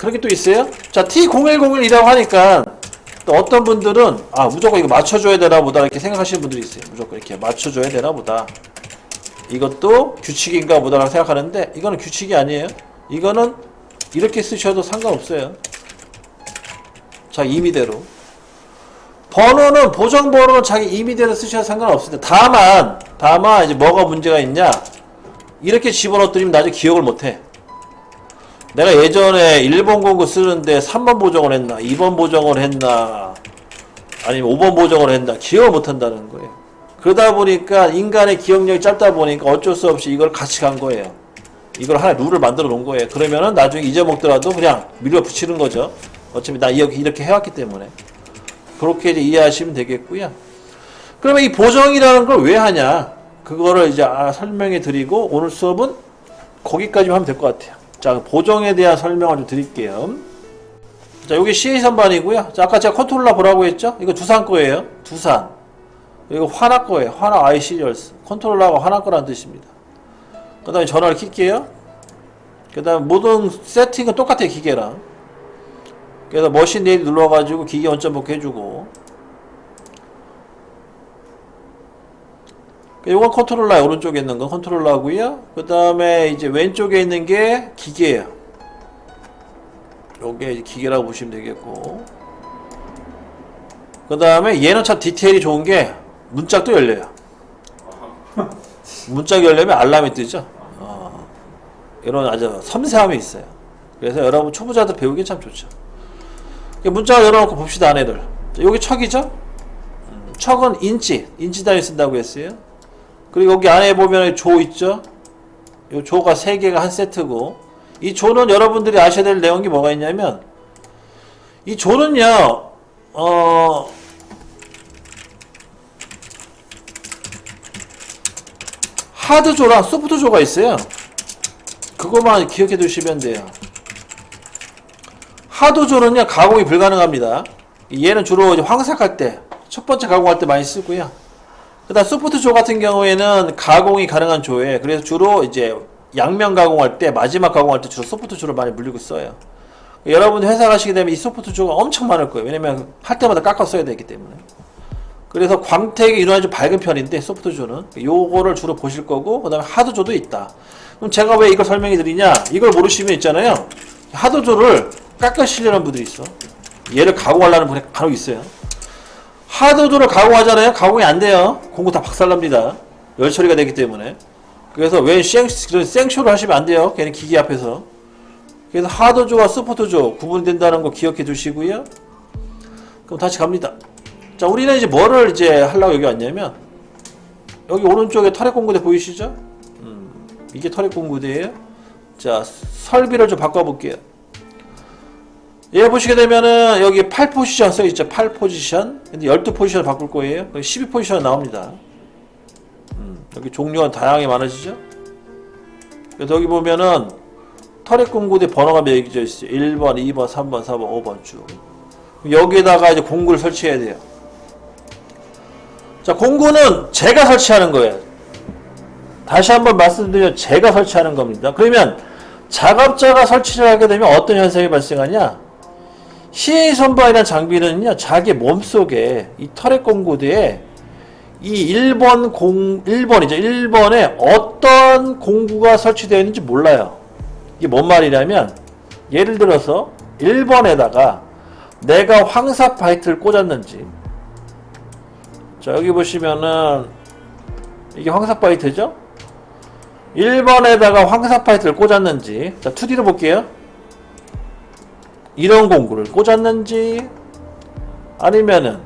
그렇게 또 있어요. 자, T0101이라고 하니까 또 어떤 분들은 무조건 이거 맞춰줘야 되나 보다 이렇게 생각하시는 분들이 있어요. 무조건 이렇게 맞춰줘야 되나 보다, 이것도 규칙인가 보다라고 생각하는데 이거는 규칙이 아니에요. 이거는 이렇게 쓰셔도 상관없어요. 자기 임의대로. 번호는 보정번호는 자기 임의대로 쓰셔도 상관없습니다. 다만 이제 뭐가 문제가 있냐, 이렇게 집어넣더니 나중에 기억을 못해. 내가 예전에 1번 공구 쓰는데 3번 보정을 했나 2번 보정을 했나 아니면 5번 보정을 했나 기억을 못한다는 거예요. 그러다 보니까 인간의 기억력이 짧다 보니까 어쩔 수 없이 이걸 같이 간 거예요. 이걸 하나 룰을 만들어 놓은 거예요. 그러면은 나중에 잊어먹더라도 그냥 밀어 붙이는 거죠. 어차피 나 이렇게 해왔기 때문에. 그렇게 이제 이해하시면 되겠고요. 그러면 이 보정이라는 걸 왜 하냐, 그거를 이제 설명해 드리고 오늘 수업은 거기까지만 하면 될 것 같아요. 자, 보정에 대한 설명을 좀 드릴게요. 자, 여기 CA 선반이고요. 자, 아까 제가 컨트롤러 보라고 했죠? 이거 두산 거예요. 두산. 이거 화나 거예요. 화나 I 시리얼스. 컨트롤러가 화나 거라는 뜻입니다. 그 다음에 전화를 킬게요. 그 다음에 모든 세팅은 똑같아요, 기계랑. 그래서 머신 네일 눌러가지고 기계 원점 해주고. 요건 컨트롤러야. 오른쪽에 있는 건 컨트롤러고요. 그 다음에 이제 왼쪽에 있는 게 기계예요. 요게 이제 기계라고 보시면 되겠고. 그 다음에 얘는 참 디테일이 좋은 게 문짝도 열려요. 문짝 열려면 알람이 뜨죠. 이런 아주 섬세함이 있어요. 그래서 여러분 초보자들 배우기 참 좋죠. 문짝을 열어놓고 봅시다, 안에들. 여기 척이죠? 척은 인치 단위 쓴다고 했어요. 그리고 여기 안에 보면 조 있죠? 요 조가 3개가 한 세트고, 이 조는 여러분들이 아셔야 될 내용이 뭐가 있냐면, 이 조는요, 하드조랑 소프트조가 있어요. 그것만 기억해 두시면 돼요. 하드조는요, 가공이 불가능합니다. 얘는 주로 이제 황색할 때, 첫 번째 가공할 때 많이 쓰고요. 그 다음 소프트조 같은 경우에는 가공이 가능한 조예요. 그래서 주로 이제 양면 가공할 때, 마지막 가공할 때 주로 소프트조를 많이 물리고 써요. 여러분 회사 가시게 되면 이 소프트조가 엄청 많을 거예요. 왜냐면 할 때마다 깎아 써야 되기 때문에. 그래서 광택이 유난히 좀 밝은 편인데, 소프트조는 요거를 주로 보실 거고, 그 다음에 하드조도 있다. 그럼 제가 왜 이걸 설명해 드리냐, 이걸 모르시면 있잖아요, 하드조를 깎으시려는 분들이 있어. 얘를 가공하려는 분이 간혹 있어요. 하드조를 가공하잖아요. 가공이 안 돼요. 공구 다 박살납니다. 열 처리가 되기 때문에. 그래서 왜 생쇼를 하시면 안 돼요. 괜히 기기 앞에서. 그래서 하드조와 소프트조 구분된다는 거 기억해 두시고요. 그럼 다시 갑니다. 자, 우리는 이제 뭐를 이제 하려고 여기 왔냐면, 여기 오른쪽에 터렛 공구대 보이시죠? 이게 터렛 공구대예요. 자, 설비를 좀 바꿔볼게요. 얘 보시게 되면은 여기 8포지션 써있죠. 8포지션. 근데 12포지션을 바꿀 거예요. 12포지션 나옵니다. 여기 종류가 다양하게 많아지죠. 그래서 여기 보면은 터렛 공구대 번호가 매겨져 있어요. 1번, 2번, 3번, 4번, 5번 쭉. 여기에다가 이제 공구를 설치해야 돼요. 자, 공구는 제가 설치하는 거예요. 다시 한번 말씀드리면 제가 설치하는 겁니다. 그러면 작업자가 설치를 하게 되면 어떤 현상이 발생하냐? CA 선반이라는 장비는요, 자기 몸속에 이 터렛 공구대에 이 1번이죠. 1번에 어떤 공구가 설치되어 있는지 몰라요. 이게 뭔 말이냐면, 예를 들어서 1번에다가 내가 황사 파이트를 꽂았는지, 자, 여기 보시면은 이게 황사 파이트죠? 1번에다가 황사 파이트를 꽂았는지, 자, 2D로 볼게요. 이런 공구를 꽂았는지, 아니면은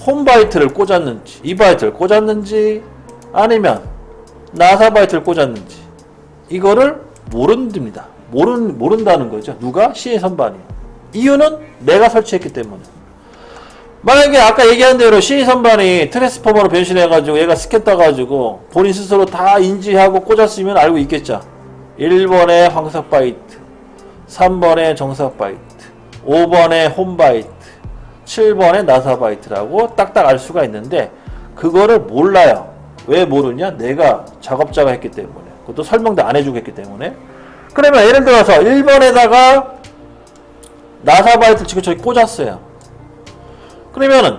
홈바이트를 꽂았는지, 이바이트를 꽂았는지, 아니면 나사바이트를 꽂았는지, 이거를 모른답니다. 모른다는 거죠. 누가? CA 선반이요. 이유는 내가 설치했기 때문에. 만약에 아까 얘기한 대로 CA 선반이 트랜스포머로 변신해가지고 얘가 스캔 떠가지고 본인 스스로 다 인지하고 꽂았으면 알고 있겠죠. 1번에 황사 바이트, 3번에 정사 바이트, 5번에 홈 바이트, 7번에 나사 바이트라고 딱딱 알 수가 있는데, 그거를 몰라요. 왜 모르냐? 내가 작업자가 했기 때문에. 그것도 설명도 안 해주고 했기 때문에. 그러면 예를 들어서 1번에다가 나사바이트 지금 저기 꽂았어요. 그러면은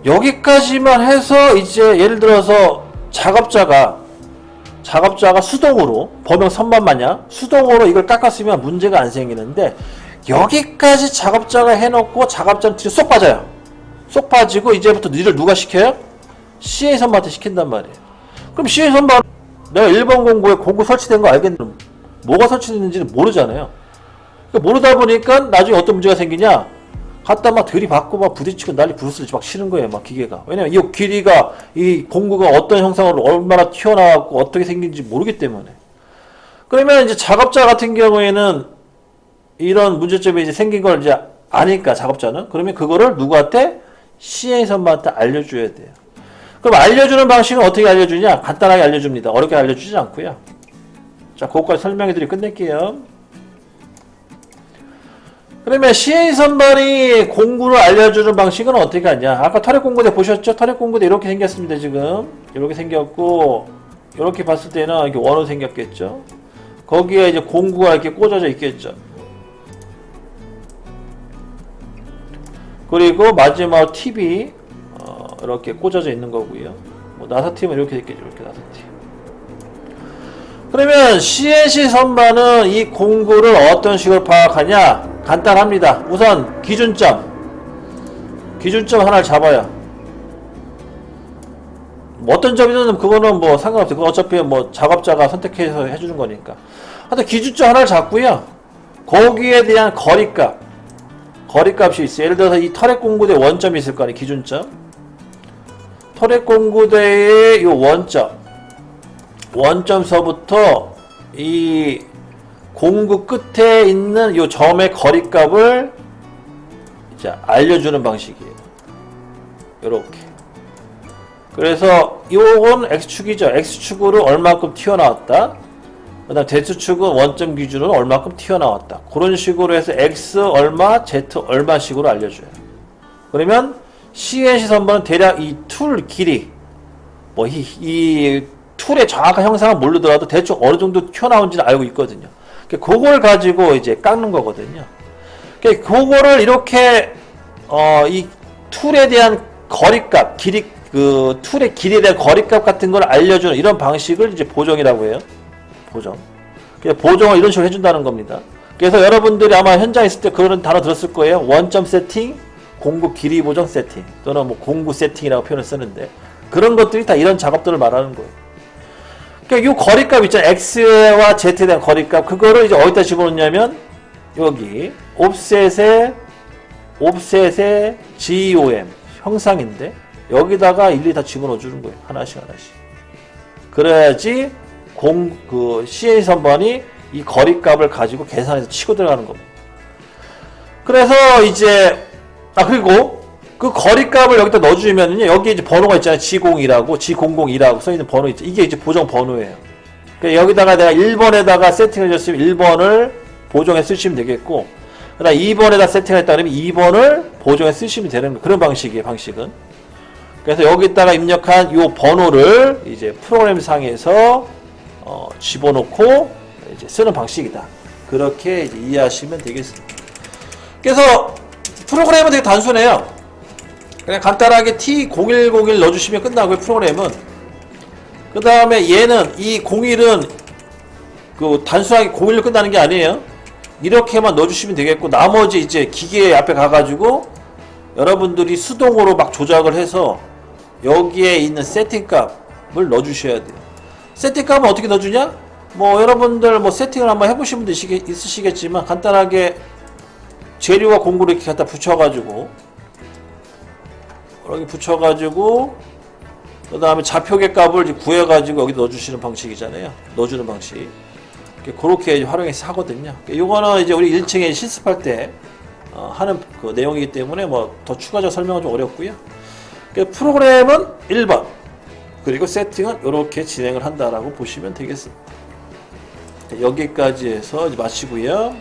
여기까지만 해서 이제 예를 들어서 작업자가 수동으로 범용 선반 마냥 수동으로 이걸 깎았으면 문제가 안 생기는데, 여기까지 작업자가 해놓고 작업자는 뒤로 쏙 빠져요. 쏙 빠지고 이제부터 일을 누가 시켜요? CA 선반한테 시킨단 말이에요. 그럼 CA 선반 내가 1번 공구에 공구 설치된 거 알겠는데 뭐가 설치됐는지는 모르잖아요. 그러니까 모르다 보니까 나중에 어떤 문제가 생기냐, 갖다 막 들이받고 막 부딪히고 난리 부르스를 막 치는 거예요, 막 기계가. 왜냐면 이 길이가, 이 공구가 어떤 형상으로 얼마나 튀어나왔고 어떻게 생긴지 모르기 때문에. 그러면 이제 작업자 같은 경우에는 이런 문제점이 이제 생긴 걸 이제 아니까, 작업자는. 그러면 그거를 누구한테? CA 선반한테 알려줘야 돼요. 그럼 알려주는 방식은 어떻게 알려주냐? 간단하게 알려줍니다. 어렵게 알려주지 않고요. 자, 그것까지 설명해드리고 끝낼게요. 그러면 CA 선반이 공구를 알려주는 방식은 어떻게 하냐? 아까 터렛 공구대 보셨죠? 터렛 공구대 이렇게 생겼습니다, 지금. 이렇게 생겼고, 이렇게 봤을 때는 이렇게 원으로 생겼겠죠? 거기에 이제 공구가 이렇게 꽂아져 있겠죠? 그리고 마지막 팁이 이렇게 꽂아져 있는 거고요. 뭐 나사팀은 이렇게 있겠죠. 이렇게 나사팀. 그러면 CNC 선반은 이 공구를 어떤 식으로 파악하냐? 간단합니다. 우선 기준점 하나를 잡아요. 뭐 어떤 점이든 그거는 뭐 상관없어요. 그건 어차피 뭐 작업자가 선택해서 해주는 거니까. 하여튼 기준점 하나를 잡고요. 거기에 대한 거리값이 있어요. 예를 들어서 이 터렛 공구대 원점이 있을 거 아니에요. 기준점. 터렛 공구대의 이 원점서부터 이 공구 끝에 있는 이 점의 거리값을 이제 알려주는 방식이에요. 요렇게. 그래서 요건 X축이죠. X축으로 얼마큼 튀어나왔다. 그 다음 Z축은 원점 기준으로 얼마큼 튀어나왔다. 그런 식으로 해서 X 얼마, Z 얼마 식으로 알려줘요. 그러면 CNC 선반은 대략 이 툴 길이, 뭐 이 툴의 정확한 형상은 모르더라도 대충 어느 정도 튀어나온지는 알고 있거든요. 그걸 가지고 이제 깎는 거거든요. 그거를 이렇게 이 툴에 대한 거리값, 그 툴의 길이에 대한 거리값 같은 걸 알려주는 이런 방식을 이제 보정이라고 해요. 보정을 이런 식으로 해준다는 겁니다. 그래서 여러분들이 아마 현장에 있을 때 그런 단어 들었을 거예요. 원점 세팅, 공구 길이 보정 세팅, 또는 뭐 공구 세팅이라고 표현을 쓰는데, 그런 것들이 다 이런 작업들을 말하는 거예요. 그러니까 이 거리값 있잖아요. X와 Z에 대한 거리값, 그거를 이제 어디다 집어넣냐면 여기 옵셋에 GOM 형상인데 여기다가 일일이 다 집어넣어 주는 거예요. 하나씩. 그래야지 그 CNC 선반이 이 거리값을 가지고 계산해서 치고 들어가는 겁니다. 그래서 이제 그리고 그 거리값을 여기다 넣어주면은요, 여기 이제 번호가 있잖아요. G02라고 써있는 번호 있죠. 이게 이제 보정 번호예요. 그러니까 여기다가 내가 1번에다가 세팅을 줬으면 1번을 보정해 쓰시면 되겠고, 그 다음 2번에다 세팅을 했다 그러면 2번을 보정해 쓰시면 되는 그런 방식이에요, 방식은. 그래서 여기다가 입력한 이 번호를 이제 프로그램 상에서 집어넣고 이제 쓰는 방식이다. 그렇게 이제 이해하시면 되겠습니다. 그래서 프로그램은 되게 단순해요. 그냥 간단하게 T0101 넣어주시면 끝나고요, 프로그램은. 그 다음에 얘는, 이 01은 그 단순하게 01로 끝나는 게 아니에요. 이렇게만 넣어주시면 되겠고, 나머지 이제 기계 앞에 가가지고 여러분들이 수동으로 막 조작을 해서 여기에 있는 세팅 값을 넣어주셔야 돼요. 세팅 값은 어떻게 넣어주냐? 뭐 여러분들 뭐 세팅을 한번 해보신 분도 있으시겠지만, 간단하게 재료와 공구를 이렇게 갖다 붙여가지고, 이렇게 붙여가지고, 그 다음에 좌표계 값을 구해가지고 여기 넣어주시는 방식이잖아요. 넣어주는 방식. 그렇게 활용해서 하거든요. 요거는 이제 우리 1층에 실습할 때 하는 그 내용이기 때문에 뭐 더 추가적 설명은 좀 어렵고요. 프로그램은 1번, 그리고 세팅은 이렇게 진행을 한다라고 보시면 되겠습니다. 여기까지 해서 이제 마치고요.